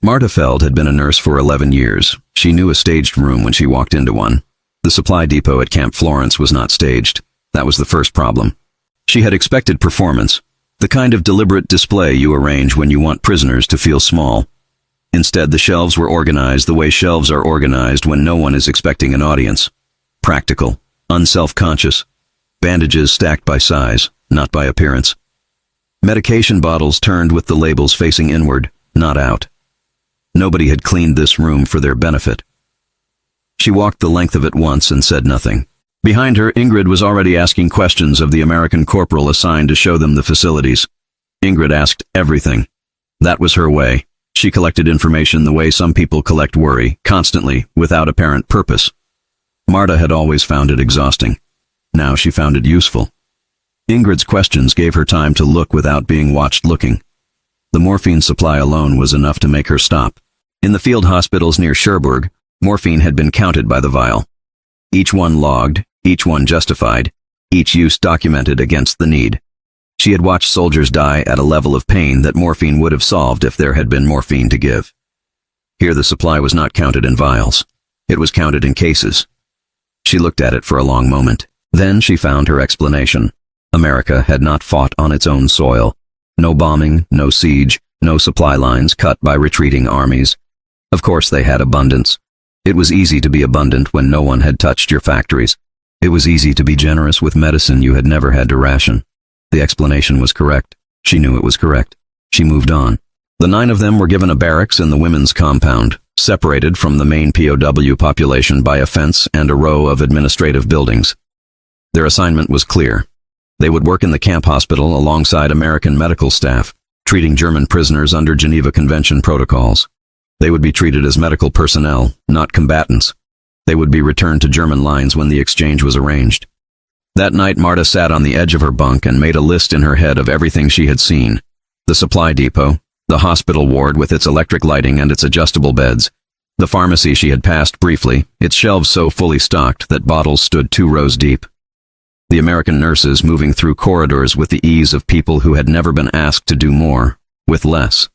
Marta Feld had been a nurse for 11 years. She knew a staged room when she walked into one. The supply depot at Camp Florence was not staged. That was the first problem. She had expected performance, the kind of deliberate display you arrange when you want prisoners to feel small. Instead, the shelves were organized the way shelves are organized when no one is expecting an audience. Practical, unself-conscious. Bandages stacked by size, not by appearance. Medication bottles turned with the labels facing inward, not out. Nobody had cleaned this room for their benefit. She walked the length of it once and said nothing. Behind her, Ingrid was already asking questions of the American corporal assigned to show them the facilities. Ingrid asked everything. That was her way. She collected information the way some people collect worry, constantly, without apparent purpose. Marta had always found it exhausting. Now she found it useful. Ingrid's questions gave her time to look without being watched looking. The morphine supply alone was enough to make her stop. In the field hospitals near Cherbourg, morphine had been counted by the vial. Each one logged, each one justified, each use documented against the need. She had watched soldiers die at a level of pain that morphine would have solved if there had been morphine to give. Here the supply was not counted in vials. It was counted in cases. She looked at it for a long moment. Then she found her explanation. America had not fought on its own soil. No bombing, no siege, no supply lines cut by retreating armies. Of course they had abundance. It was easy to be abundant when no one had touched your factories. It was easy to be generous with medicine you had never had to ration. The explanation was correct. She knew it was correct. She moved on. The 9 of them were given a barracks in the women's compound, separated from the main POW population by a fence and a row of administrative buildings. Their assignment was clear. They would work in the camp hospital alongside American medical staff, treating German prisoners under Geneva Convention protocols. They would be treated as medical personnel, not combatants. They would be returned to German lines when the exchange was arranged. That night, Marta sat on the edge of her bunk and made a list in her head of everything she had seen. The supply depot, the hospital ward with its electric lighting and its adjustable beds, the pharmacy she had passed briefly, its shelves so fully stocked that bottles stood 2 rows deep. The American nurses moving through corridors with the ease of people who had never been asked to do more, with less.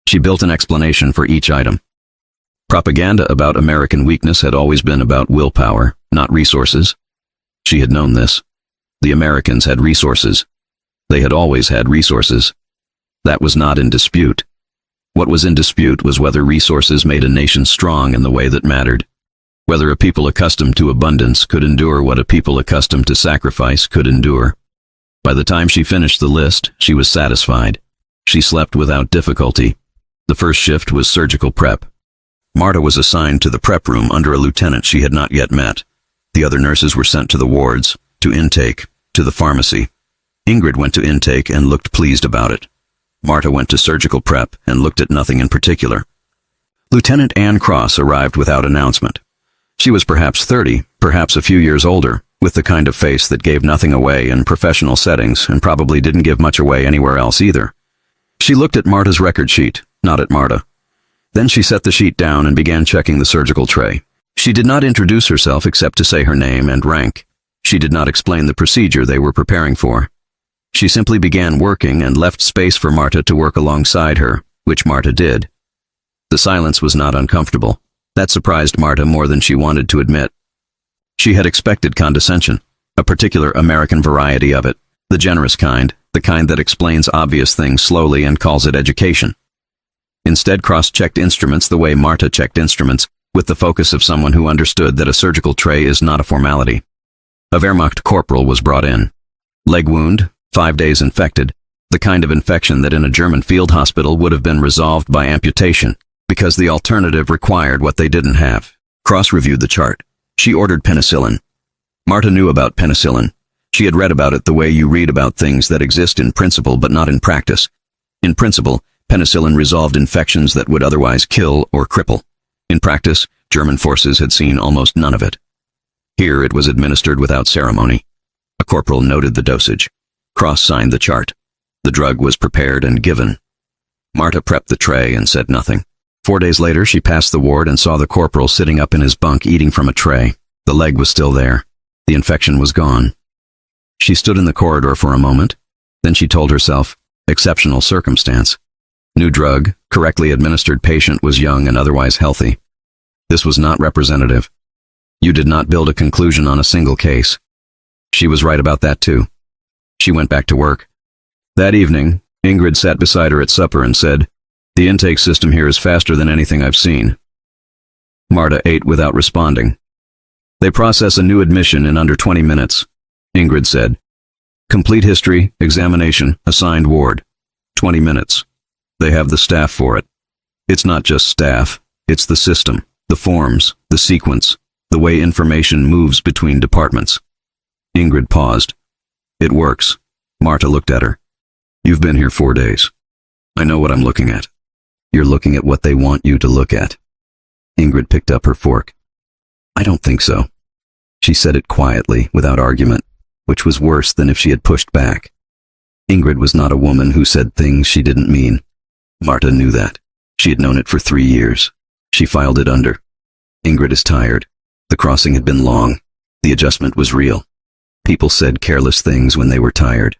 She built an explanation for each item. Propaganda about American weakness had always been about willpower, not resources. She had known this. The Americans had resources. They had always had resources. That was not in dispute. What was in dispute was whether resources made a nation strong in the way that mattered. Whether a people accustomed to abundance could endure what a people accustomed to sacrifice could endure. By the time she finished the list, she was satisfied. She slept without difficulty. The first shift was surgical prep. Marta was assigned to the prep room under a lieutenant she had not yet met. The other nurses were sent to the wards, to intake, to the pharmacy. Ingrid went to intake and looked pleased about it. Marta went to surgical prep and looked at nothing in particular. Lieutenant Ann Cross arrived without announcement. She was perhaps 30, perhaps a few years older, with the kind of face that gave nothing away in professional settings and probably didn't give much away anywhere else either. She looked at Marta's record sheet, not at Marta. Then she set the sheet down and began checking the surgical tray. She did not introduce herself except to say her name and rank. She did not explain the procedure they were preparing for. She simply began working and left space for Marta to work alongside her, which Marta did. The silence was not uncomfortable. That surprised Marta more than she wanted to admit. She had expected condescension, a particular American variety of it, the generous kind, the kind that explains obvious things slowly and calls it education. Instead, Cross checked instruments the way Marta checked instruments, with the focus of someone who understood that a surgical tray is not a formality. A Wehrmacht corporal was brought in. Leg wound, 5 days infected, the kind of infection that in a German field hospital would have been resolved by amputation, because the alternative required what they didn't have. Cross reviewed the chart. She ordered penicillin. Marta knew about penicillin. She had read about it the way you read about things that exist in principle but not in practice. In principle, penicillin resolved infections that would otherwise kill or cripple. In practice, German forces had seen almost none of it. Here it was administered without ceremony. A corporal noted the dosage. Cross signed the chart. The drug was prepared and given. Marta prepped the tray and said nothing. 4 days later, she passed the ward and saw the corporal sitting up in his bunk eating from a tray. The leg was still there. The infection was gone. She stood in the corridor for a moment. Then she told herself, exceptional circumstance. New drug, correctly administered patient was young and otherwise healthy. This was not representative. You did not build a conclusion on a single case. She was right about that too. She went back to work. That evening, Ingrid sat beside her at supper and said, "The intake system here is faster than anything I've seen." Marta ate without responding. "They process a new admission in under 20 minutes, Ingrid said. "Complete history, examination, assigned ward. 20 minutes. They have the staff for it. It's not just staff, it's the system, the forms, the sequence, the way information moves between departments." Ingrid paused. "It works." Marta looked at her. "You've been here 4 days. I know what I'm looking at." "You're looking at what they want you to look at." Ingrid picked up her fork. "I don't think so." She said it quietly, without argument, which was worse than if she had pushed back. Ingrid was not a woman who said things she didn't mean. Marta knew that. She had known it for 3 years. She filed it under. "Ingrid is tired. The crossing had been long. The adjustment was real. People said careless things when they were tired."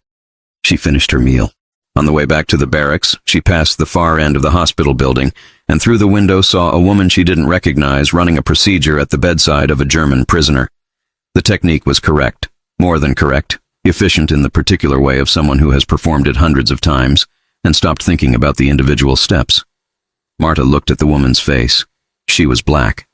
She finished her meal. On the way back to the barracks, she passed the far end of the hospital building and through the window saw a woman she didn't recognize running a procedure at the bedside of a German prisoner. The technique was correct, more than correct, efficient in the particular way of someone who has performed it hundreds of times and stopped thinking about the individual steps. Marta looked at the woman's face. She was black.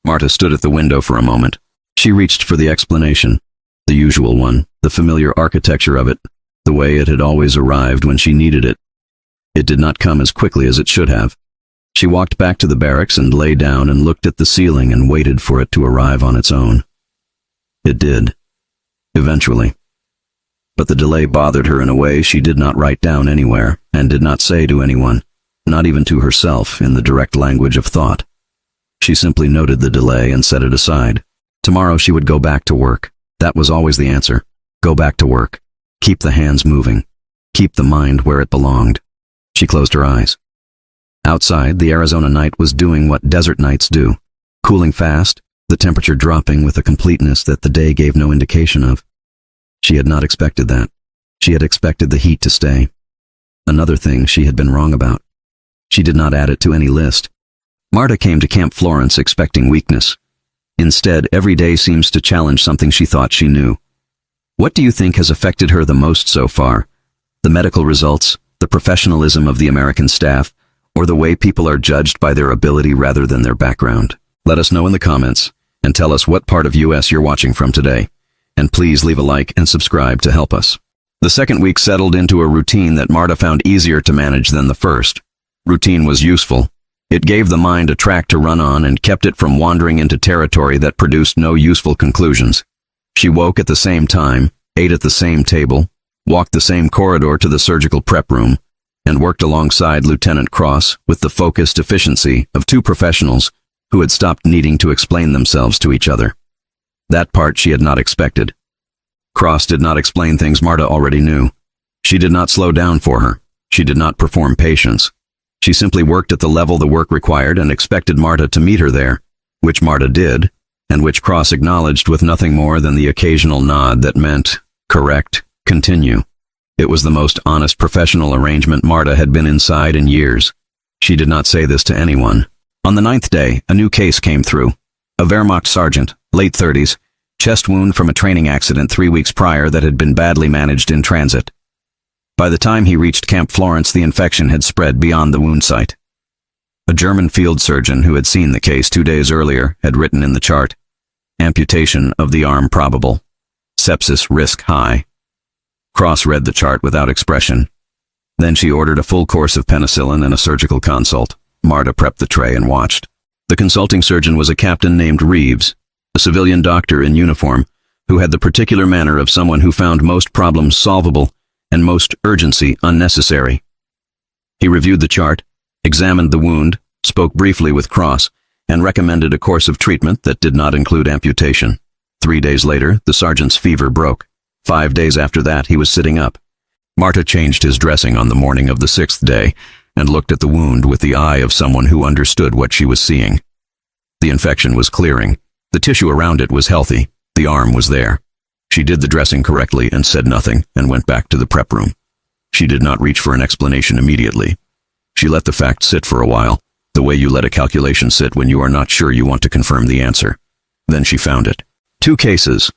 Marta stood at the window for a moment. She reached for the explanation, the usual one, the familiar architecture of it, the way it had always arrived when she needed it. It did not come as quickly as it should have. She walked back to the barracks and lay down and looked at the ceiling and waited for it to arrive on its own. It did. Eventually. But the delay bothered her in a way she did not write down anywhere and did not say to anyone, not even to herself in the direct language of thought. She simply noted the delay and set it aside. Tomorrow she would go back to work. That was always the answer. Go back to work. Keep the hands moving. Keep the mind where it belonged. She closed her eyes. Outside, the Arizona night was doing what desert nights do, cooling fast, the temperature dropping with a completeness that the day gave no indication of. She had not expected that. She had expected the heat to stay. Another thing she had been wrong about. She did not add it to any list. Marta came to Camp Florence expecting weakness. Instead, every day seems to challenge something she thought she knew. What do you think has affected her the most so far? The medical results, the professionalism of the American staff, or the way people are judged by their ability rather than their background? Let us know in the comments, and tell us what part of US you're watching from today. And please leave a like and subscribe to help us. The second week settled into a routine that Marta found easier to manage than the first. Routine was useful. It gave the mind a track to run on and kept it from wandering into territory that produced no useful conclusions. She woke at the same time, ate at the same table, walked the same corridor to the surgical prep room, and worked alongside Lieutenant Cross with the focused efficiency of two professionals who had stopped needing to explain themselves to each other. That part she had not expected. Cross did not explain things Marta already knew. She did not slow down for her. She did not perform patience. She simply worked at the level the work required and expected Marta to meet her there, which Marta did, and which Cross acknowledged with nothing more than the occasional nod that meant, correct, continue. It was the most honest professional arrangement Marta had been inside in years. She did not say this to anyone. On the 9th day, a new case came through. A Wehrmacht sergeant, late 30s, chest wound from a training accident 3 weeks prior that had been badly managed in transit. By the time he reached Camp Florence, the infection had spread beyond the wound site. A German field surgeon who had seen the case 2 days earlier had written in the chart, amputation of the arm probable. Sepsis risk high. Cross read the chart without expression. Then she ordered a full course of penicillin and a surgical consult. Marta prepped the tray and watched. The consulting surgeon was a captain named Reeves, a civilian doctor in uniform, who had the particular manner of someone who found most problems solvable and most urgency unnecessary. He reviewed the chart, examined the wound, spoke briefly with Cross, and recommended a course of treatment that did not include amputation. 3 days later, the sergeant's fever broke. 5 days after that, he was sitting up. Marta changed his dressing on the morning of the 6th day and looked at the wound with the eye of someone who understood what she was seeing. The infection was clearing. The tissue around it was healthy. The arm was there. She did the dressing correctly and said nothing and went back to the prep room. She did not reach for an explanation immediately. She let the fact sit for a while, the way you let a calculation sit when you are not sure you want to confirm the answer. Then she found it. Two cases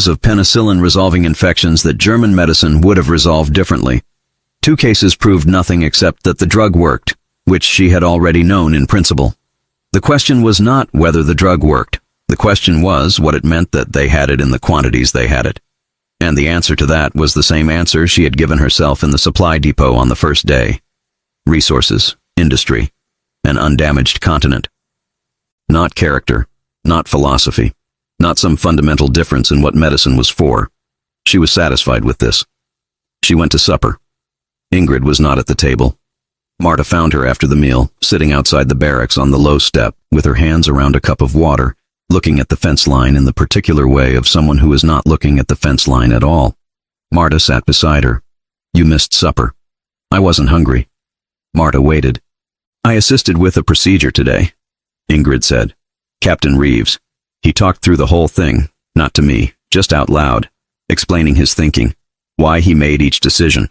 of penicillin resolving infections that German medicine would have resolved differently. 2 cases proved nothing except that the drug worked, which she had already known in principle. The question was not whether the drug worked. The question was what it meant that they had it in the quantities they had it. And the answer to that was the same answer she had given herself in the supply depot on the first day. Resources, industry, an undamaged continent. Not character, not philosophy, not some fundamental difference in what medicine was for. She was satisfied with this. She went to supper. Ingrid was not at the table. Marta found her after the meal, sitting outside the barracks on the low step, with her hands around a cup of water, looking at the fence line in the particular way of someone who is not looking at the fence line at all. Marta sat beside her. "You missed supper." "I wasn't hungry." Marta waited. "I assisted with a procedure today," Ingrid said. "Captain Reeves. He talked through the whole thing, not to me, just out loud, explaining his thinking, why he made each decision."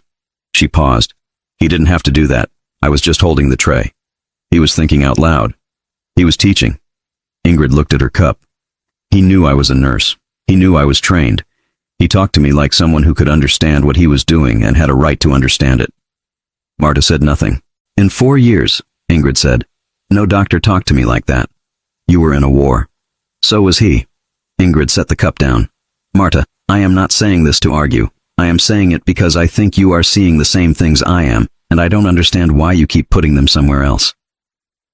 She paused. "He didn't have to do that. I was just holding the tray. He was thinking out loud. He was teaching." Ingrid looked at her cup. "He knew I was a nurse. He knew I was trained. He talked to me like someone who could understand what he was doing and had a right to understand it." Marta said nothing. "In 4 years," Ingrid said, "no doctor talked to me like that. You were in a war. So was he." Ingrid set the cup down. "Marta, I am not saying this to argue. I am saying it because I think you are seeing the same things I am, and I don't understand why you keep putting them somewhere else."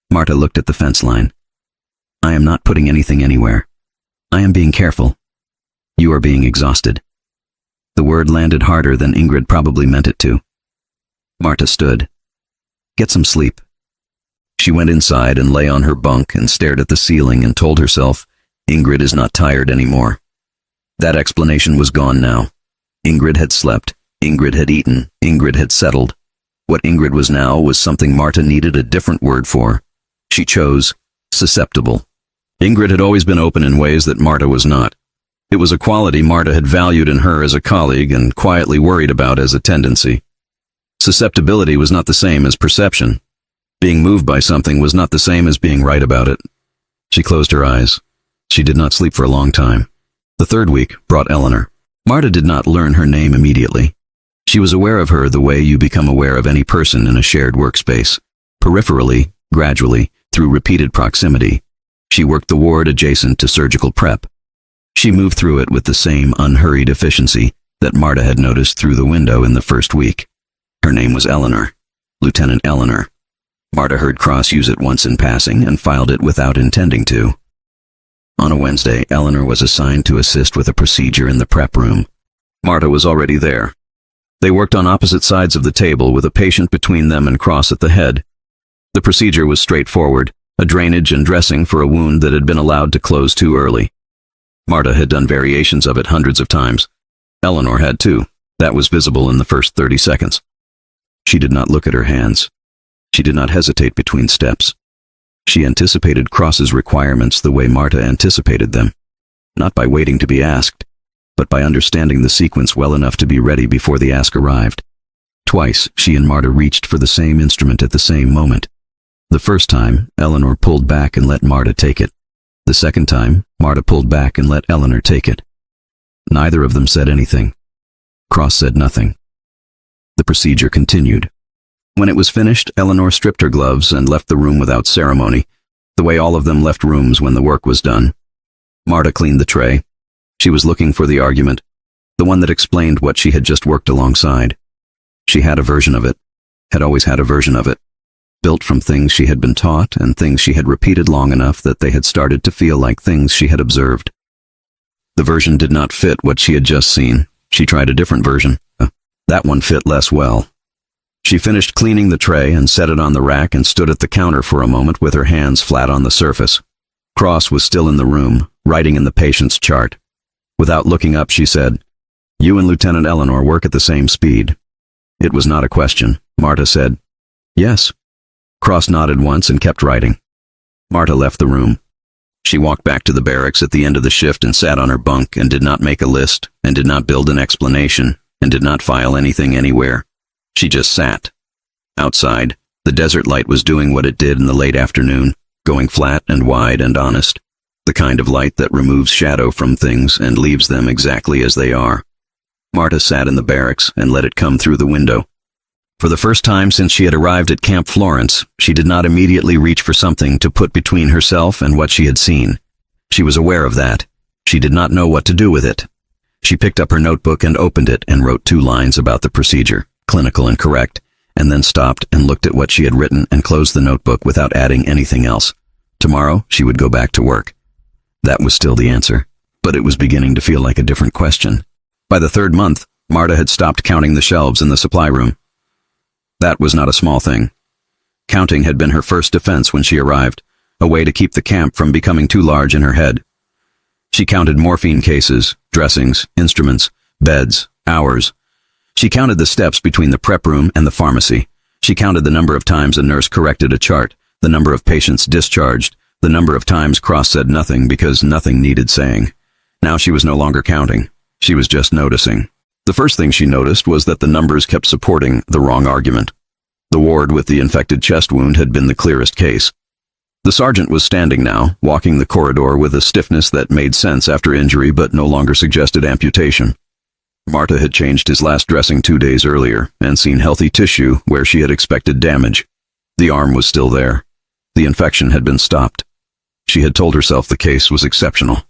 Marta looked at the fence line. "I am not putting anything anywhere. I am being careful. You are being exhausted." The word landed harder than Ingrid probably meant it to. Marta stood. "Get some sleep." She went inside and lay on her bunk and stared at the ceiling and told herself, Ingrid is not tired anymore. That explanation was gone now. Ingrid had slept, Ingrid had eaten, Ingrid had settled. What Ingrid was now was something Marta needed a different word for. She chose susceptible. Ingrid had always been open in ways that Marta was not. It was a quality Marta had valued in her as a colleague and quietly worried about as a tendency. Susceptibility was not the same as perception. Being moved by something was not the same as being right about it. She closed her eyes. She did not sleep for a long time. The 3rd week brought Eleanor. Marta did not learn her name immediately. She was aware of her the way you become aware of any person in a shared workspace. Peripherally, gradually, through repeated proximity. She worked the ward adjacent to surgical prep. She moved through it with the same unhurried efficiency that Marta had noticed through the window in the 1st week. Her name was Eleanor. Lieutenant Eleanor. Marta heard Cross use it once in passing and filed it without intending to. On a Wednesday, Eleanor was assigned to assist with a procedure in the prep room. Marta was already there. They worked on opposite sides of the table with a patient between them and Cross at the head. The procedure was straightforward, a drainage and dressing for a wound that had been allowed to close too early. Marta had done variations of it hundreds of times. Eleanor had too. That was visible in the first 30 seconds. She did not look at her hands. She did not hesitate between steps. She anticipated Cross's requirements the way Marta anticipated them, not by waiting to be asked, but by understanding the sequence well enough to be ready before the ask arrived. Twice, she and Marta reached for the same instrument at the same moment. The first time, Eleanor pulled back and let Marta take it. The second time, Marta pulled back and let Eleanor take it. Neither of them said anything. Cross said nothing. The procedure continued. When it was finished, Eleanor stripped her gloves and left the room without ceremony, the way all of them left rooms when the work was done. Marta cleaned the tray. She was looking for the argument, the one that explained what she had just worked alongside. She had a version of it, had always had a version of it, built from things she had been taught and things she had repeated long enough that they had started to feel like things she had observed. The version did not fit what she had just seen. She tried a different version. That one fit less well. She finished cleaning the tray and set it on the rack and stood at the counter for a moment with her hands flat on the surface. Cross was still in the room, writing in the patient's chart. Without looking up, she said, "You and Lieutenant Eleanor work at the same speed." It was not a question. Marta said, "Yes." Cross nodded once and kept writing. Marta left the room. She walked back to the barracks at the end of the shift and sat on her bunk and did not make a list and did not build an explanation and did not file anything anywhere. She just sat. Outside, The desert light was doing what it did in the late afternoon, going flat and wide and honest. The kind of light that removes shadow from things and leaves them exactly as they are. Marta sat in the barracks and let it come through the window. For the first time since she had arrived at Camp Florence, she did not immediately reach for something to put between herself and what she had seen. She was aware of that. She did not know what to do with it. She picked up her notebook and opened it and wrote 2 lines about the procedure, clinical and correct, and then stopped and looked at what she had written and closed the notebook without adding anything else. Tomorrow, she would go back to work. That was still the answer, but it was beginning to feel like a different question. By the 3rd month, Marta had stopped counting the shelves in the supply room. That was not a small thing. Counting had been her first defense when she arrived, a way to keep the camp from becoming too large in her head. She counted morphine cases, dressings, instruments, beds, hours. She counted the steps between the prep room and the pharmacy. She counted the number of times a nurse corrected a chart, the number of patients discharged, the number of times Cross said nothing because nothing needed saying. Now she was no longer counting. She was just noticing. The first thing she noticed was that the numbers kept supporting the wrong argument. The ward with the infected chest wound had been the clearest case. The sergeant was standing now, walking the corridor with a stiffness that made sense after injury but no longer suggested amputation. Marta had changed his last dressing 2 days earlier and seen healthy tissue where she had expected damage. The arm was still there. The infection had been stopped. She had told herself the case was exceptional.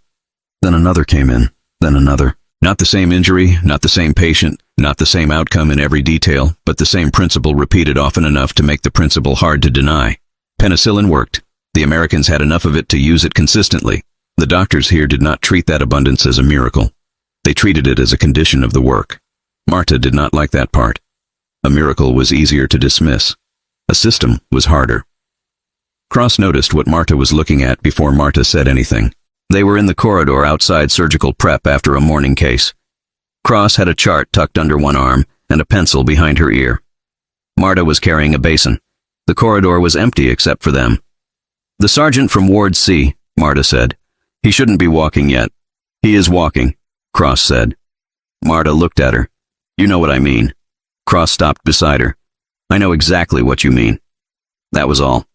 Then another came in, then another. Not the same injury, not the same patient, not the same outcome in every detail, but the same principle repeated often enough to make the principle hard to deny. Penicillin worked. The Americans had enough of it to use it consistently. The doctors here did not treat that abundance as a miracle. They treated it as a condition of the work. Marta did not like that part. A miracle was easier to dismiss. A system was harder. Cross noticed what Marta was looking at before Marta said anything. They were in the corridor outside surgical prep after a morning case. Cross had a chart tucked under one arm and a pencil behind her ear. Marta was carrying a basin. The corridor was empty except for them. "The sergeant from Ward C," Marta said. "He shouldn't be walking yet." "He is walking," Cross said. Marta looked at her. "You know what I mean." Cross stopped beside her. "I know exactly what you mean." That was all.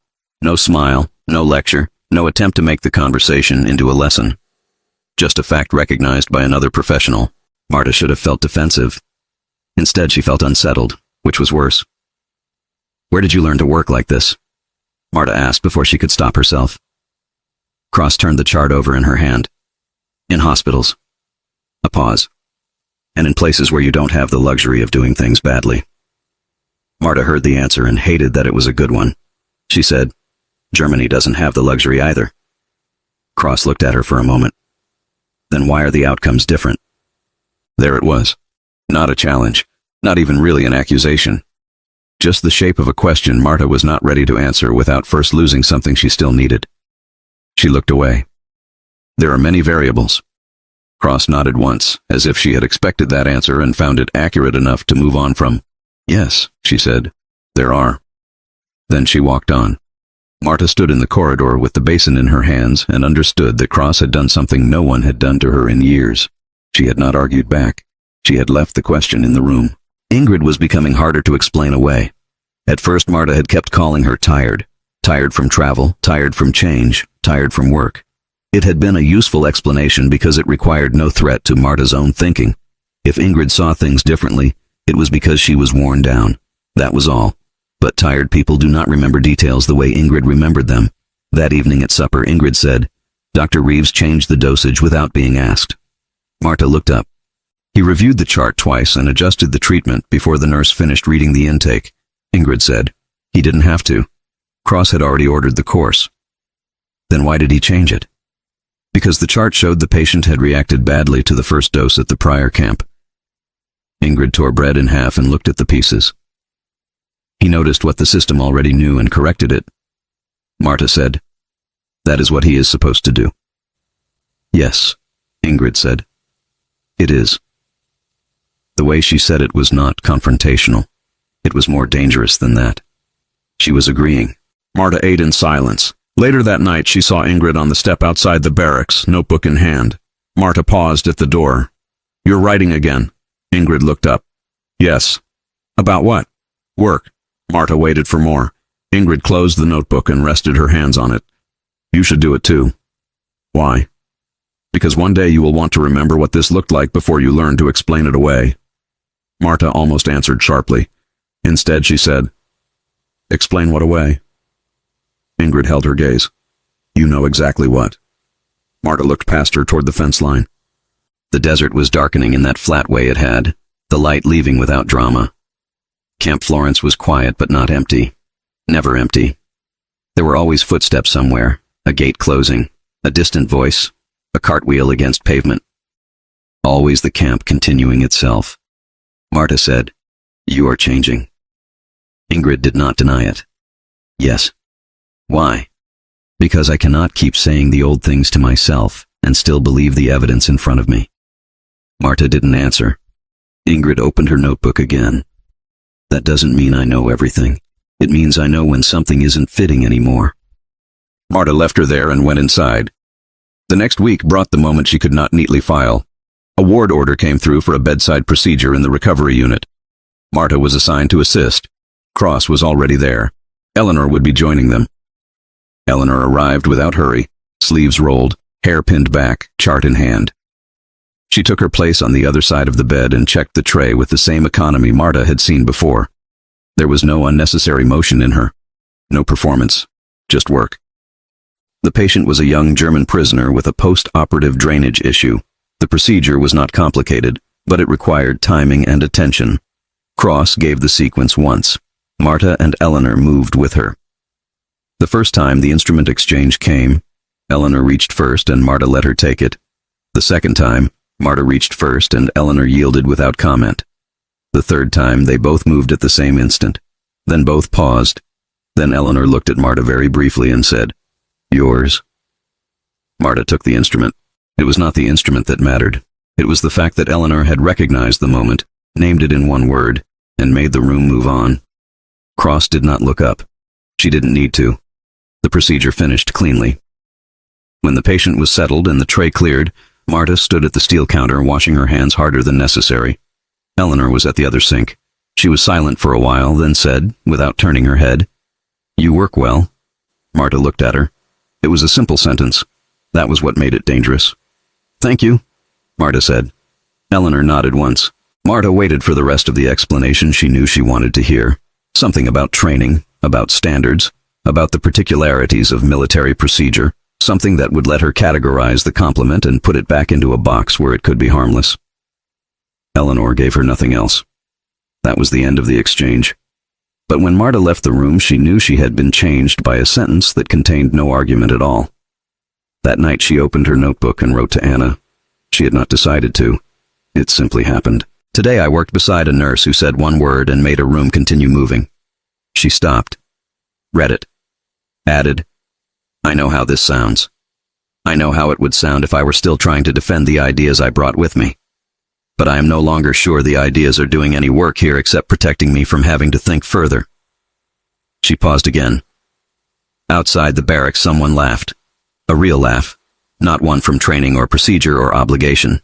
No smile, no lecture, no attempt to make the conversation into a lesson. Just a fact recognized by another professional. Marta should have felt defensive. Instead, she felt unsettled, which was worse. "Where did you learn to work like this?" Marta asked before she could stop herself. Cross turned the chart over in her hand. "In hospitals." A pause. "And in places where you don't have the luxury of doing things badly." Marta heard the answer and hated that it was a good one. She said, "Germany doesn't have the luxury either." Cross looked at her for a moment. "Then why are the outcomes different?" There it was. Not a challenge. Not even really an accusation. Just the shape of a question Marta was not ready to answer without first losing something she still needed. She looked away. "There are many variables." Cross nodded once, as if she had expected that answer and found it accurate enough to move on from. "Yes," she said, "there are." Then she walked on. Marta stood in the corridor with the basin in her hands and understood that Cross had done something no one had done to her in years. She had not argued back. She had left the question in the room. Ingrid was becoming harder to explain away. At first, Marta had kept calling her tired. Tired from travel, tired from change, tired from work. It had been a useful explanation because it required no threat to Marta's own thinking. If Ingrid saw things differently, it was because she was worn down. That was all. But tired people do not remember details the way Ingrid remembered them. That evening at supper, Ingrid said, "Dr. Reeves changed the dosage without being asked." Marta looked up. He reviewed the chart twice and adjusted the treatment before the nurse finished reading the intake. Ingrid said, "He didn't have to. Cross had already ordered the course." "Then why did he change it?" "Because the chart showed the patient had reacted badly to the first dose at the prior camp." Ingrid tore bread in half and looked at the pieces. "He noticed what the system already knew and corrected it." Marta said, "That is what he is supposed to do." "Yes," Ingrid said. "It is." The way she said it was not confrontational. It was more dangerous than that. She was agreeing. Marta ate in silence. Later that night, she saw Ingrid on the step outside the barracks, notebook in hand. Marta paused at the door. "You're writing again." Ingrid looked up. "Yes." "About what?" "Work." Marta waited for more. Ingrid closed the notebook and rested her hands on it. You should do it too. Why? Because one day you will want to remember what this looked like before you learn to explain it away. Marta almost answered sharply. Instead, she said, Explain what away? Ingrid held her gaze. You know exactly what. Marta looked past her toward the fence line. The desert was darkening in that flat way it had, the light leaving without drama. Camp Florence was quiet but not empty. Never empty. There were always footsteps somewhere, a gate closing, a distant voice, a cartwheel against pavement. Always the camp continuing itself. Marta said, You are changing. Ingrid did not deny it. Yes. Why? Because I cannot keep saying the old things to myself and still believe the evidence in front of me. Marta didn't answer. Ingrid opened her notebook again. That doesn't mean I know everything. It means I know when something isn't fitting anymore. Marta left her there and went inside. The next week brought the moment she could not neatly file. A ward order came through for a bedside procedure in the recovery unit. Marta was assigned to assist. Cross was already there. Eleanor would be joining them. Eleanor arrived without hurry, sleeves rolled, hair pinned back, chart in hand. She took her place on the other side of the bed and checked the tray with the same economy Marta had seen before. There was no unnecessary motion in her. No performance. Just work. The patient was a young German prisoner with a post-operative drainage issue. The procedure was not complicated, but it required timing and attention. Cross gave the sequence once. Marta and Eleanor moved with her. The first time the instrument exchange came, Eleanor reached first and Marta let her take it. The second time, Marta reached first and Eleanor yielded without comment. The third time, they both moved at the same instant. Then both paused. Then Eleanor looked at Marta very briefly and said, Yours. Marta took the instrument. It was not the instrument that mattered. It was the fact that Eleanor had recognized the moment, named it in one word, and made the room move on. Cross did not look up. She didn't need to. The procedure finished cleanly. When the patient was settled and the tray cleared, Marta stood at the steel counter washing her hands harder than necessary. Eleanor was at the other sink. She was silent for a while, then said, without turning her head, You work well. Marta looked at her. It was a simple sentence. That was what made it dangerous. Thank you, Marta said. Eleanor nodded once. Marta waited for the rest of the explanation she knew she wanted to hear. Something about training, about standards, about the particularities of military procedure, something that would let her categorize the compliment and put it back into a box where it could be harmless. Eleanor gave her nothing else. That was the end of the exchange. But when Marta left the room, she knew she had been changed by a sentence that contained no argument at all. That night she opened her notebook and wrote to Anna. She had not decided to. It simply happened. Today I worked beside a nurse who said one word and made a room continue moving. She stopped. Read it. Added, I know how this sounds. I know how it would sound if I were still trying to defend the ideas I brought with me. But I am no longer sure the ideas are doing any work here except protecting me from having to think further. She paused again. Outside the barracks someone laughed. A real laugh, not one from training or procedure or obligation.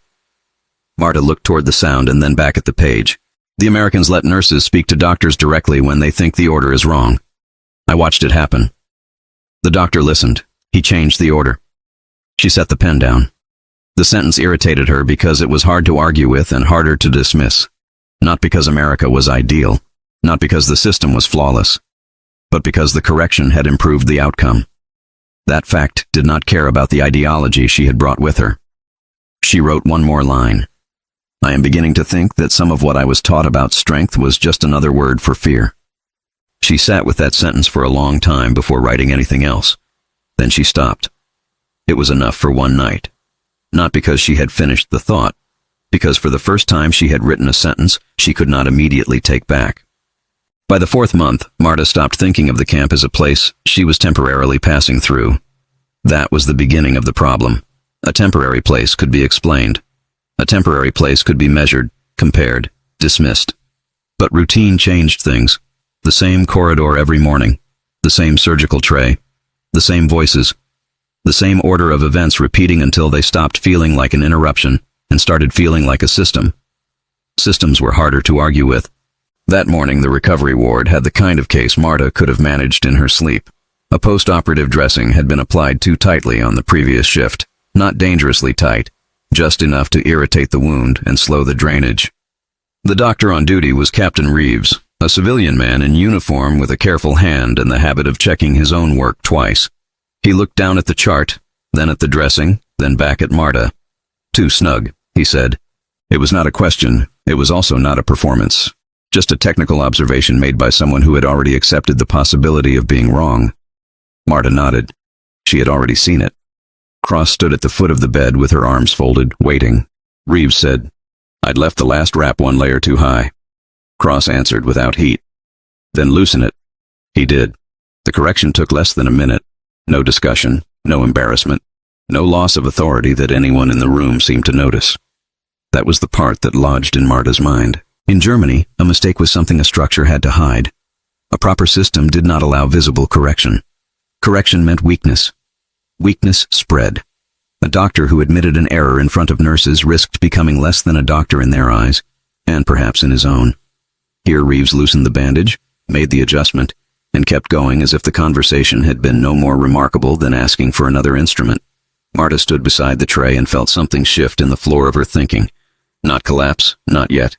Marta looked toward the sound and then back at the page. The Americans let nurses speak to doctors directly when they think the order is wrong. I watched it happen. The doctor listened. He changed the order. She set the pen down. The sentence irritated her because it was hard to argue with and harder to dismiss. Not because America was ideal, not because the system was flawless, but because the correction had improved the outcome. That fact did not care about the ideology she had brought with her. She wrote one more line. I am beginning to think that some of what I was taught about strength was just another word for fear. She sat with that sentence for a long time before writing anything else. Then she stopped. It was enough for one night. Not because she had finished the thought, because for the first time she had written a sentence she could not immediately take back. By the 4th month, Marta stopped thinking of the camp as a place she was temporarily passing through. That was the beginning of the problem. A temporary place could be explained. A temporary place could be measured, compared, dismissed. But routine changed things. The same corridor every morning, the same surgical tray, the same voices, the same order of events repeating until they stopped feeling like an interruption and started feeling like a system. Systems were harder to argue with. That morning, the recovery ward had the kind of case Marta could have managed in her sleep. A post-operative dressing had been applied too tightly on the previous shift, not dangerously tight, just enough to irritate the wound and slow the drainage. The doctor on duty was Captain Reeves, a civilian man in uniform with a careful hand and the habit of checking his own work twice. He looked down at the chart, then at the dressing, then back at Marta. "Too snug," he said. It was not a question, it was also not a performance. Just a technical observation made by someone who had already accepted the possibility of being wrong. Marta nodded. She had already seen it. Cross stood at the foot of the bed with her arms folded, waiting. Reeves said, "I'd left the last wrap one layer too high." Cross answered without heat. "Then loosen it." He did. The correction took less than a minute. No discussion, no embarrassment, no loss of authority that anyone in the room seemed to notice. That was the part that lodged in Marta's mind. In Germany, a mistake was something a structure had to hide. A proper system did not allow visible correction. Correction meant weakness. Weakness spread. A doctor who admitted an error in front of nurses risked becoming less than a doctor in their eyes, and perhaps in his own. Here Reeves loosened the bandage, made the adjustment, and kept going as if the conversation had been no more remarkable than asking for another instrument. Marta stood beside the tray and felt something shift in the floor of her thinking. Not collapse, not yet.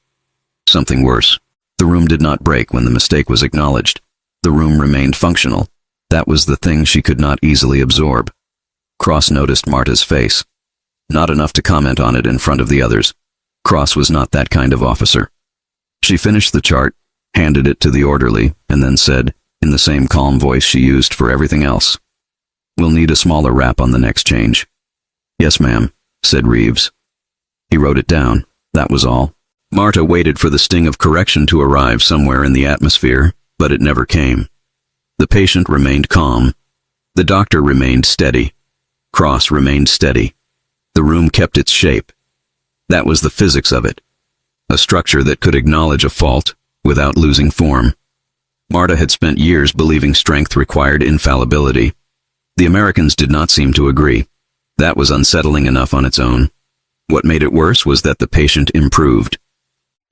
Something worse. The room did not break when the mistake was acknowledged. The room remained functional. That was the thing she could not easily absorb. Cross noticed Marta's face. Not enough to comment on it in front of the others. Cross was not that kind of officer. She finished the chart, handed it to the orderly, and then said, in the same calm voice she used for everything else, "We'll need a smaller wrap on the next change." "Yes, ma'am," said Reeves. He wrote it down. That was all. Marta waited for the sting of correction to arrive somewhere in the atmosphere, but it never came. The patient remained calm. The doctor remained steady. Cross remained steady. The room kept its shape. That was the physics of it. A structure that could acknowledge a fault without losing form. Marta had spent years believing strength required infallibility. The Americans did not seem to agree. That was unsettling enough on its own. What made it worse was that the patient improved.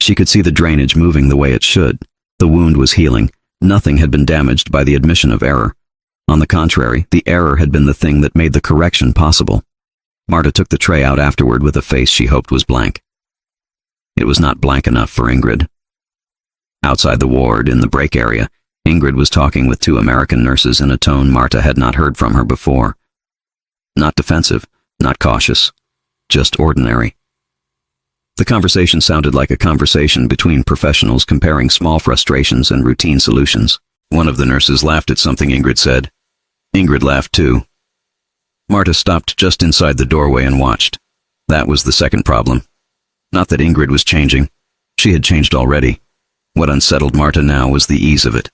She could see the drainage moving the way it should. The wound was healing. Nothing had been damaged by the admission of error. On the contrary, the error had been the thing that made the correction possible. Marta took the tray out afterward with a face she hoped was blank. It was not blank enough for Ingrid. Outside the ward, in the break area, Ingrid was talking with two American nurses in a tone Marta had not heard from her before. Not defensive, not cautious, just ordinary. The conversation sounded like a conversation between professionals comparing small frustrations and routine solutions. One of the nurses laughed at something Ingrid said. Ingrid laughed too. Marta stopped just inside the doorway and watched. That was the second problem. Not that Ingrid was changing. She had changed already. What unsettled Marta now was the ease of it.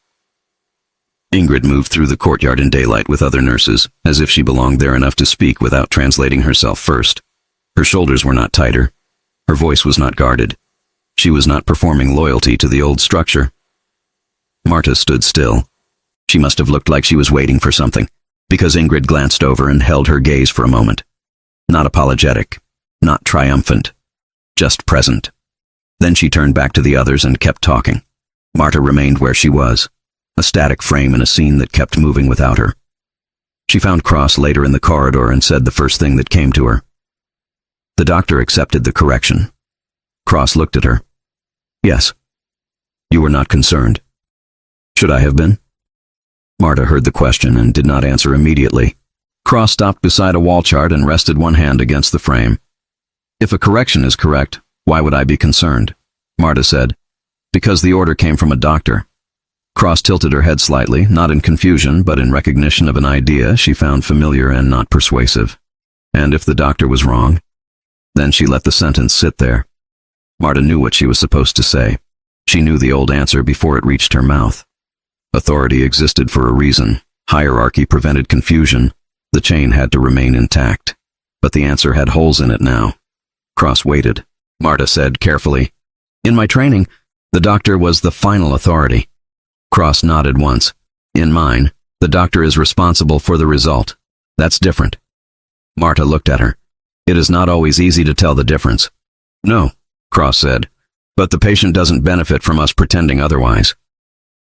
Ingrid moved through the courtyard in daylight with other nurses, as if she belonged there enough to speak without translating herself first. Her shoulders were not tighter. Her voice was not guarded. She was not performing loyalty to the old structure. Marta stood still. She must have looked like she was waiting for something, because Ingrid glanced over and held her gaze for a moment. Not apologetic, not triumphant, just present. Then she turned back to the others and kept talking. Marta remained where she was, a static frame in a scene that kept moving without her. She found Cross later in the corridor and said the first thing that came to her. The doctor accepted the correction. Cross looked at her. "Yes. You were not concerned. Should I have been?" Marta heard the question and did not answer immediately. Cross stopped beside a wall chart and rested one hand against the frame. "If a correction is correct, why would I be concerned?" Marta said. "Because the order came from a doctor." Cross tilted her head slightly, not in confusion, but in recognition of an idea she found familiar and not persuasive. And if the doctor was wrong? Then she let the sentence sit there. Marta knew what she was supposed to say. She knew the old answer before it reached her mouth. Authority existed for a reason. Hierarchy prevented confusion. The chain had to remain intact. But the answer had holes in it now. Cross waited. Marta said carefully, "In my training, the doctor was the final authority." Cross nodded once. "In mine, the doctor is responsible for the result. That's different." Marta looked at her. "It is not always easy to tell the difference." "No," Cross said. But the patient doesn't benefit from us pretending otherwise.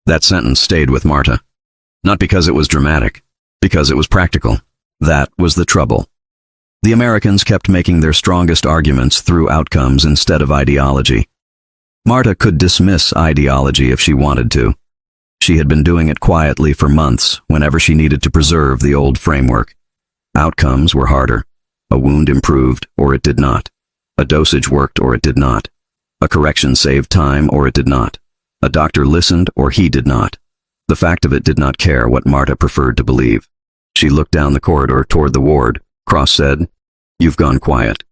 That sentence stayed with Marta. Not because it was dramatic, because it was practical. That was the trouble. The Americans kept making their strongest arguments through outcomes instead of ideology. Marta could dismiss ideology if she wanted to. She had been doing it quietly for months whenever she needed to preserve the old framework. Outcomes were harder. A wound improved, or it did not. A dosage worked, or it did not. A correction saved time, or it did not. A doctor listened, or he did not. The fact of it did not care what Marta preferred to believe. She looked down the corridor toward the ward. Cross said, "You've gone quiet."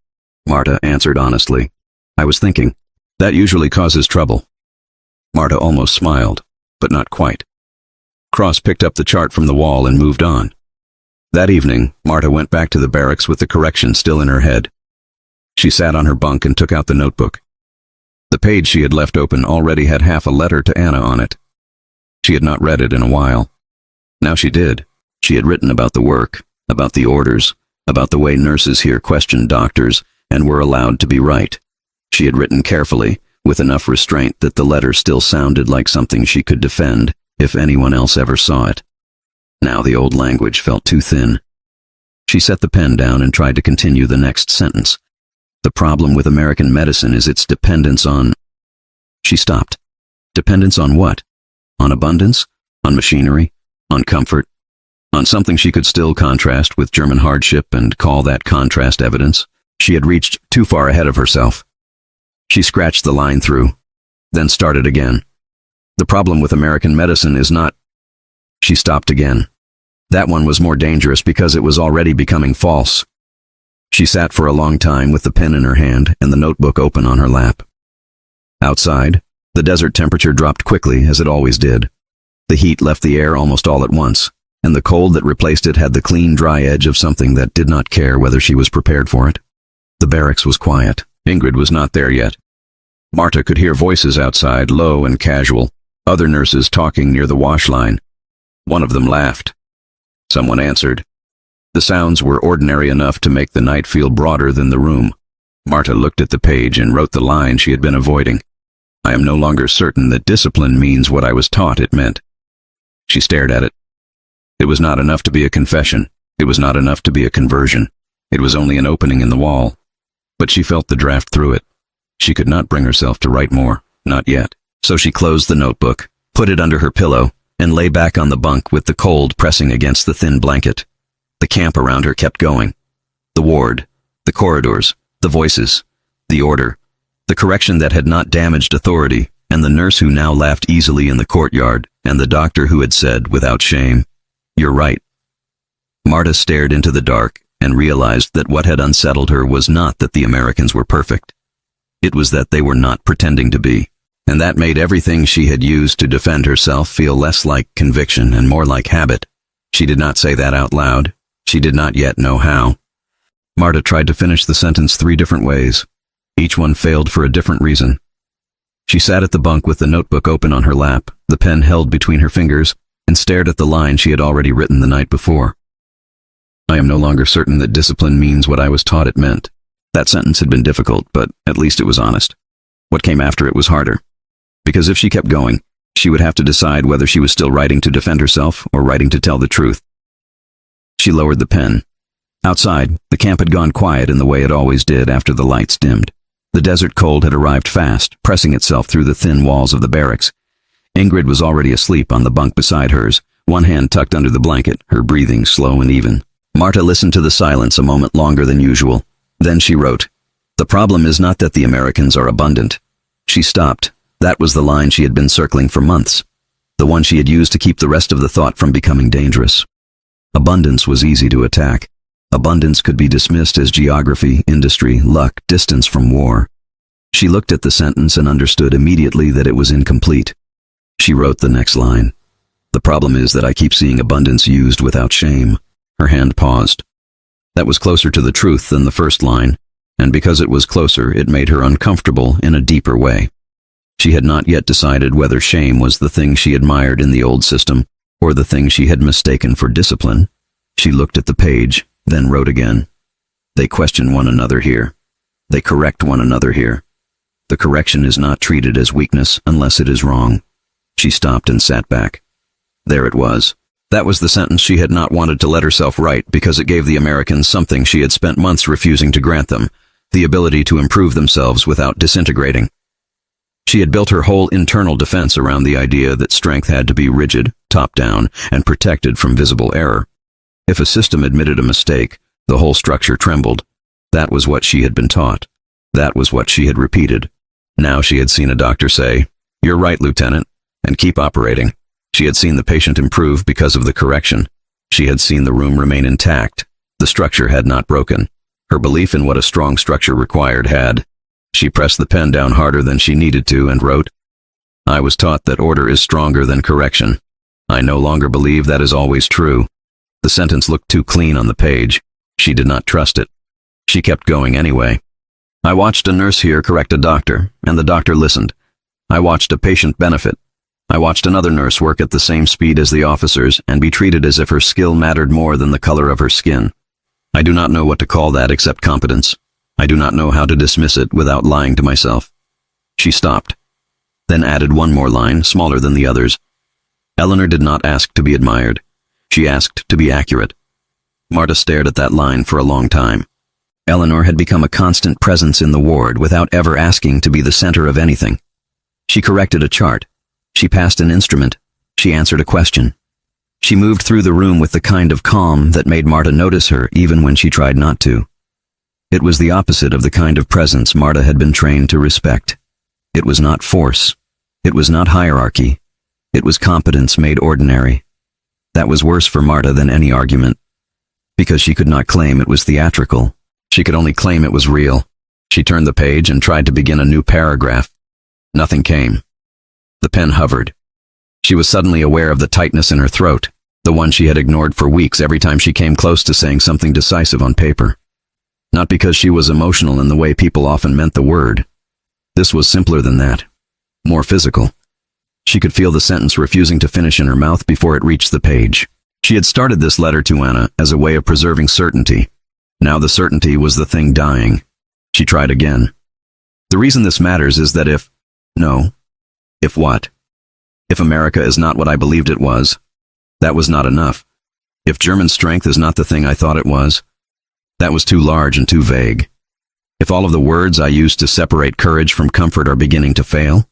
Marta answered honestly, "I was thinking. That usually causes trouble." Marta almost smiled, but not quite. Cross picked up the chart from the wall and moved on. That evening, Marta went back to the barracks with the correction still in her head. She sat on her bunk and took out the notebook. The page she had left open already had half a letter to Anna on it. She had not read it in a while. Now she did. She had written about the work, about the orders, about the way nurses here questioned doctors and were allowed to be right. She had written carefully, with enough restraint that the letter still sounded like something she could defend if anyone else ever saw it. Now the old language felt too thin. She set the pen down and tried to continue the next sentence. The problem with American medicine is its dependence on... She stopped. Dependence on what? On abundance? On machinery? On comfort? On something she could still contrast with German hardship and call that contrast evidence? She had reached too far ahead of herself. She scratched the line through, then started again. The problem with American medicine is not... She stopped again. That one was more dangerous because it was already becoming false. She sat for a long time with the pen in her hand and the notebook open on her lap. Outside, the desert temperature dropped quickly, as it always did. The heat left the air almost all at once, and the cold that replaced it had the clean, dry edge of something that did not care whether she was prepared for it. The barracks was quiet. Ingrid was not there yet. Marta could hear voices outside, low and casual, other nurses talking near the wash line. One of them laughed. Someone answered. The sounds were ordinary enough to make the night feel broader than the room. Marta looked at the page and wrote the line she had been avoiding. "I am no longer certain that discipline means what I was taught it meant." She stared at it. It was not enough to be a confession. It was not enough to be a conversion. It was only an opening in the wall. But she felt the draft through it. She could not bring herself to write more, not yet. So she closed the notebook, put it under her pillow, and lay back on the bunk with the cold pressing against the thin blanket. The camp around her kept going. The ward, the corridors, the voices, the order, the correction that had not damaged authority, and the nurse who now laughed easily in the courtyard, and the doctor who had said, without shame, "You're right." Marta stared into the dark and realized that what had unsettled her was not that the Americans were perfect. It was that they were not pretending to be, and that made everything she had used to defend herself feel less like conviction and more like habit. She did not say that out loud. She did not yet know how. Marta tried to finish the sentence 3 different ways. Each one failed for a different reason. She sat at the bunk with the notebook open on her lap, the pen held between her fingers, and stared at the line she had already written the night before. "I am no longer certain that discipline means what I was taught it meant." That sentence had been difficult, but at least it was honest. What came after it was harder. Because if she kept going, she would have to decide whether she was still writing to defend herself or writing to tell the truth. She lowered the pen. Outside, the camp had gone quiet in the way it always did after the lights dimmed. The desert cold had arrived fast, pressing itself through the thin walls of the barracks. Ingrid was already asleep on the bunk beside hers, one hand tucked under the blanket, her breathing slow and even. Marta listened to the silence a moment longer than usual. Then she wrote, "The problem is not that the Americans are abundant." She stopped. That was the line she had been circling for months, the one she had used to keep the rest of the thought from becoming dangerous. Abundance was easy to attack. Abundance could be dismissed as geography, industry, luck, distance from war. She looked at the sentence and understood immediately that it was incomplete. She wrote the next line. "The problem is that I keep seeing abundance used without shame." Her hand paused. That was closer to the truth than the first line, and because it was closer, it made her uncomfortable in a deeper way. She had not yet decided whether shame was the thing she admired in the old system, or the thing she had mistaken for discipline. She looked at the page, then wrote again. "They question one another here. They correct one another here. The correction is not treated as weakness unless it is wrong. She stopped and sat back. There it was. That was the sentence she had not wanted to let herself write because it gave the Americans something she had spent months refusing to grant them, the ability to improve themselves without disintegrating. She had built her whole internal defense around the idea that strength had to be rigid, top-down, and protected from visible error. If a system admitted a mistake, the whole structure trembled. That was what she had been taught. That was what she had repeated. Now she had seen a doctor say, "You're right, Lieutenant," and keep operating. She had seen the patient improve because of the correction. She had seen the room remain intact. The structure had not broken. Her belief in what a strong structure required had. She pressed the pen down harder than she needed to and wrote, "I was taught that order is stronger than correction. I no longer believe that is always true." The sentence looked too clean on the page. She did not trust it. She kept going anyway. "I watched a nurse here correct a doctor, and the doctor listened. I watched a patient benefit. I watched another nurse work at the same speed as the officers and be treated as if her skill mattered more than the color of her skin. I do not know what to call that except competence. I do not know how to dismiss it without lying to myself." She stopped, then added one more line, smaller than the others. "Eleanor did not ask to be admired. She asked to be accurate." Marta stared at that line for a long time. Eleanor had become a constant presence in the ward without ever asking to be the center of anything. She corrected a chart. She passed an instrument. She answered a question. She moved through the room with the kind of calm that made Marta notice her even when she tried not to. It was the opposite of the kind of presence Marta had been trained to respect. It was not force. It was not hierarchy. It was competence made ordinary. That was worse for Marta than any argument. Because she could not claim it was theatrical. She could only claim it was real. She turned the page and tried to begin a new paragraph. Nothing came. The pen hovered. She was suddenly aware of the tightness in her throat, the one she had ignored for weeks every time she came close to saying something decisive on paper. Not because she was emotional in the way people often meant the word. This was simpler than that. More physical. She could feel the sentence refusing to finish in her mouth before it reached the page. She had started this letter to Anna as a way of preserving certainty. Now the certainty was the thing dying. She tried again. "The reason this matters is that if..." No. If what? If America is not what I believed it was, that was not enough. If German strength is not the thing I thought it was, that was too large and too vague. If all of the words I used to separate courage from comfort are beginning to fail,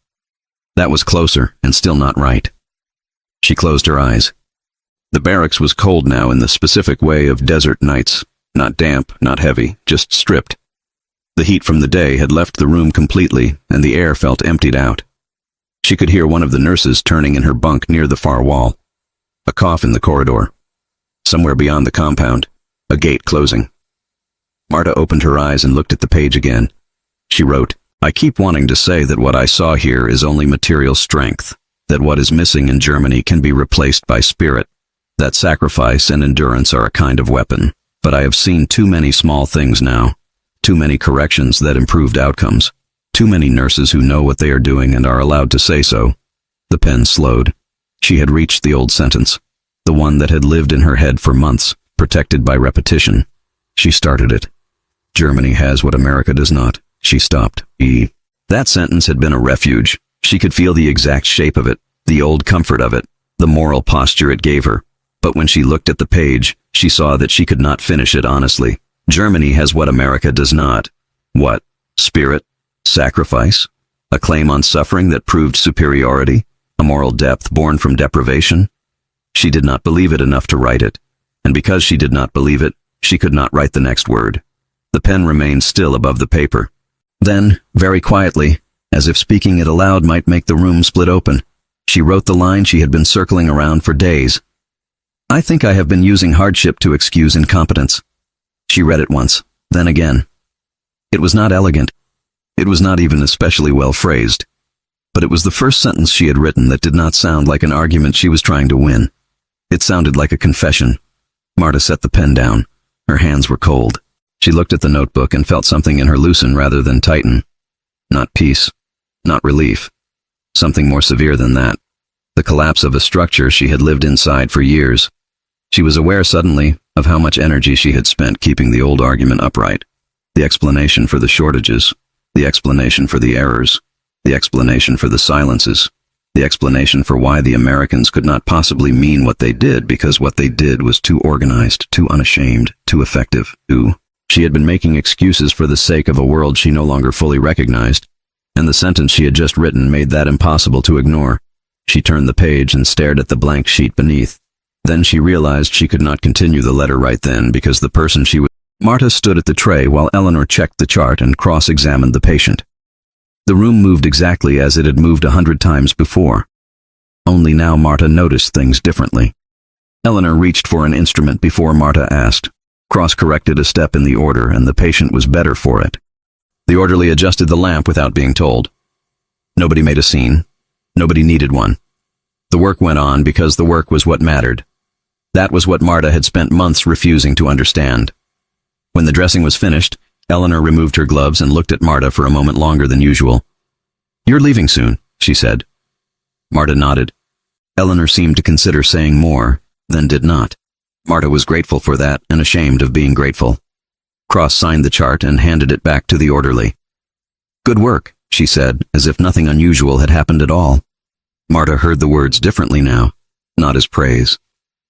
that was closer and still not right. She closed her eyes. The barracks was cold now in the specific way of desert nights, not damp, not heavy, just stripped. The heat from the day had left the room completely, and the air felt emptied out. She could hear one of the nurses turning in her bunk near the far wall. A cough in the corridor. Somewhere beyond the compound, a gate closing. Marta opened her eyes and looked at the page again. She wrote, "I keep wanting to say that what I saw here is only material strength, that what is missing in Germany can be replaced by spirit, that sacrifice and endurance are a kind of weapon, but I have seen too many small things now, too many corrections that improved outcomes. Too many nurses who know what they are doing and are allowed to say so." The pen slowed. She had reached the old sentence, the one that had lived in her head for months, protected by repetition. She started it. "Germany has what America does not." She stopped. That sentence had been a refuge. She could feel the exact shape of it, the old comfort of it, the moral posture it gave her. But when she looked at the page, she saw that she could not finish it honestly. Germany has what America does not. What? Spirit? Sacrifice? A claim on suffering that proved superiority? A moral depth born from deprivation? She did not believe it enough to write it, and because she did not believe it, she could not write the next word. The pen remained still above the paper. Then, very quietly, as if speaking it aloud might make the room split open, she wrote the line she had been circling around for days. "I think I have been using hardship to excuse incompetence." She read it once, then again. It was not elegant. It was not even especially well phrased. But it was the first sentence she had written that did not sound like an argument she was trying to win. It sounded like a confession. Marta set the pen down. Her hands were cold. She looked at the notebook and felt something in her loosen rather than tighten. Not peace. Not relief. Something more severe than that. The collapse of a structure she had lived inside for years. She was aware suddenly of how much energy she had spent keeping the old argument upright. The explanation for the shortages. The explanation for the errors. The explanation for the silences. The explanation for why the Americans could not possibly mean what they did because what they did was too organized, too unashamed, too effective, She had been making excuses for the sake of a world she no longer fully recognized, and the sentence she had just written made that impossible to ignore. She turned the page and stared at the blank sheet beneath. Then she realized she could not continue the letter right then because the person she was... Marta stood at the tray while Eleanor checked the chart and cross-examined the patient. The room moved exactly as it had moved 100 times before. Only now Marta noticed things differently. Eleanor reached for an instrument before Marta asked, cross-corrected a step in the order, and the patient was better for it. The orderly adjusted the lamp without being told. Nobody made a scene. Nobody needed one. The work went on because the work was what mattered. That was what Marta had spent months refusing to understand. When the dressing was finished, Eleanor removed her gloves and looked at Marta for a moment longer than usual. "You're leaving soon," she said. Marta nodded. Eleanor seemed to consider saying more, then did not. Marta was grateful for that and ashamed of being grateful. Cross signed the chart and handed it back to the orderly. "Good work," she said, as if nothing unusual had happened at all. Marta heard the words differently now, not as praise,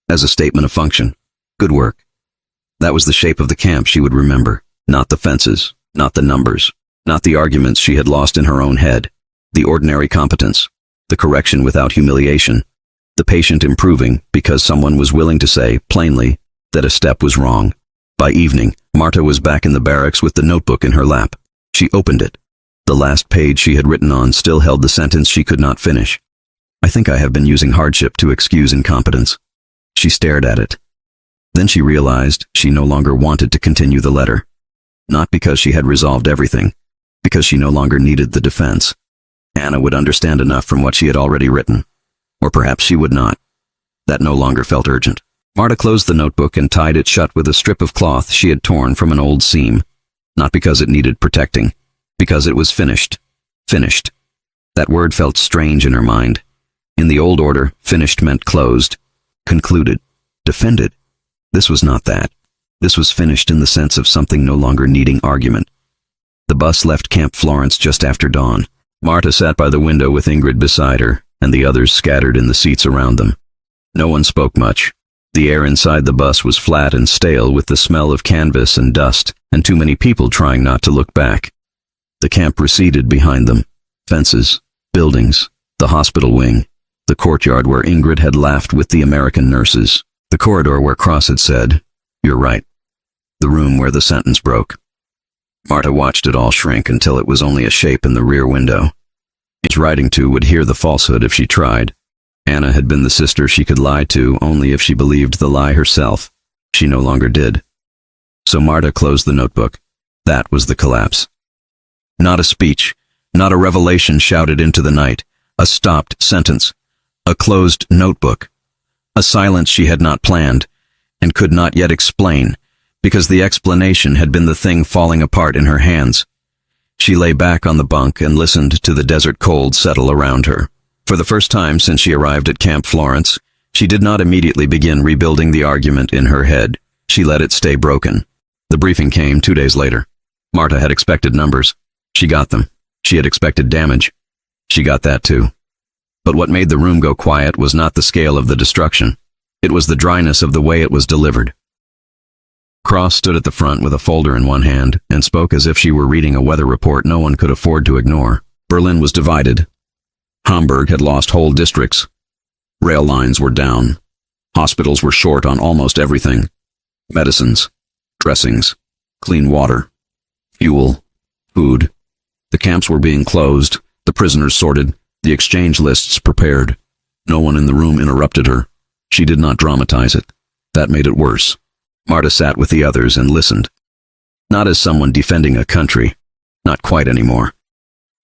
as a statement of function. Good work. That was the shape of the camp she would remember. Not the fences, not the numbers, not the arguments she had lost in her own head, the ordinary competence, the correction without humiliation, the patient improving because someone was willing to say, plainly, that a step was wrong. By evening, Marta was back in the barracks with the notebook in her lap. She opened it. The last page she had written on still held the sentence she could not finish. "I think I have been using hardship to excuse incompetence." She stared at it. Then she realized she no longer wanted to continue the letter. Not because she had resolved everything, because she no longer needed the defense. Anna would understand enough from what she had already written. Or perhaps she would not. That no longer felt urgent. Marta closed the notebook and tied it shut with a strip of cloth she had torn from an old seam. Not because it needed protecting, because it was finished. Finished. That word felt strange in her mind. In the old order, finished meant closed, concluded, defended. This was not that. This was finished in the sense of something no longer needing argument. The bus left Camp Florence just after dawn. Marta sat by the window with Ingrid beside her, and the others scattered in the seats around them. No one spoke much. The air inside the bus was flat and stale with the smell of canvas and dust, and too many people trying not to look back. The camp receded behind them. Fences, buildings, the hospital wing, the courtyard where Ingrid had laughed with the American nurses, the corridor where Cross had said, "You're right," the room where the sentence broke. Marta watched it all shrink until it was only a shape in the rear window. Its writing to would hear the falsehood if she tried. Anna had been the sister she could lie to only if she believed the lie herself. She no longer did. So Marta closed the notebook. That was the collapse. Not a speech, not a revelation shouted into the night, a stopped sentence, a closed notebook, a silence she had not planned and could not yet explain, because the explanation had been the thing falling apart in her hands. She lay back on the bunk and listened to the desert cold settle around her. For the first time since she arrived at Camp Florence, she did not immediately begin rebuilding the argument in her head. She let it stay broken. The briefing came 2 days later. Marta had expected numbers. She got them. She had expected damage. She got that too. But what made the room go quiet was not the scale of the destruction. It was the dryness of the way it was delivered. Cross stood at the front with a folder in one hand and spoke as if she were reading a weather report no one could afford to ignore. Berlin was divided. Hamburg had lost whole districts. Rail lines were down. Hospitals were short on almost everything. Medicines, dressings, clean water, fuel, food. The camps were being closed, the prisoners sorted, the exchange lists prepared. No one in the room interrupted her. She did not dramatize it. That made it worse. Marta sat with the others and listened. Not as someone defending a country. Not quite anymore.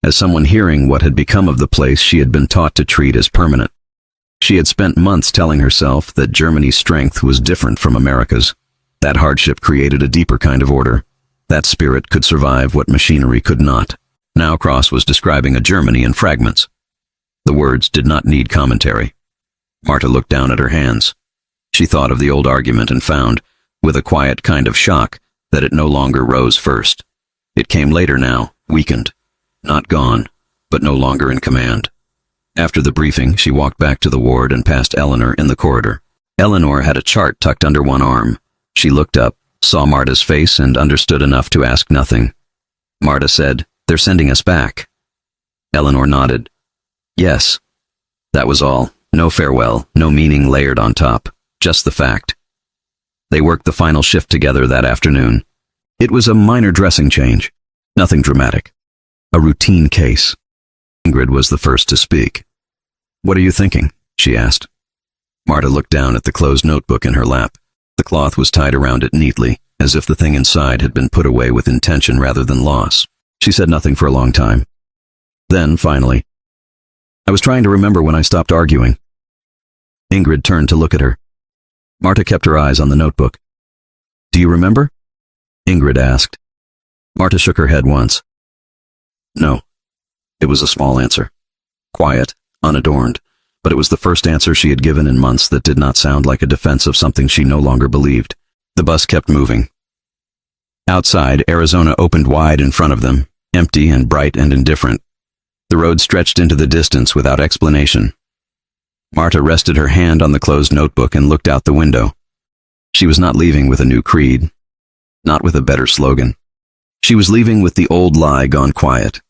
As someone hearing what had become of the place she had been taught to treat as permanent. She had spent months telling herself that Germany's strength was different from America's. That hardship created a deeper kind of order. That spirit could survive what machinery could not. Now Cross was describing a Germany in fragments. The words did not need commentary. Marta looked down at her hands. She thought of the old argument and found, with a quiet kind of shock, that it no longer rose first. It came later now, weakened, not gone, but no longer in command. After the briefing, she walked back to the ward and passed Eleanor in the corridor. Eleanor had a chart tucked under one arm. She looked up, saw Marta's face, and understood enough to ask nothing. Marta said, "They're sending us back." Eleanor nodded. Yes. That was all. No farewell, no meaning layered on top. Just the fact. They worked the final shift together that afternoon. It was a minor dressing change. Nothing dramatic. A routine case. Ingrid was the first to speak. "What are you thinking?" she asked. Marta looked down at the closed notebook in her lap. The cloth was tied around it neatly, as if the thing inside had been put away with intention rather than loss. She said nothing for a long time. Then, finally, "I was trying to remember when I stopped arguing." Ingrid turned to look at her. Marta kept her eyes on the notebook. "Do you remember?" Ingrid asked. Marta shook her head once. No. It was a small answer. Quiet, unadorned, but it was the first answer she had given in months that did not sound like a defense of something she no longer believed. The bus kept moving. Outside, Arizona opened wide in front of them, empty and bright and indifferent. The road stretched into the distance without explanation. Marta rested her hand on the closed notebook and looked out the window. She was not leaving with a new creed, not with a better slogan. She was leaving with the old lie gone quiet.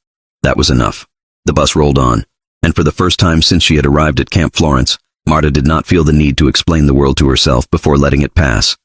That was enough. The bus rolled on, and for the first time since she had arrived at Camp Florence, Marta did not feel the need to explain the world to herself before letting it pass.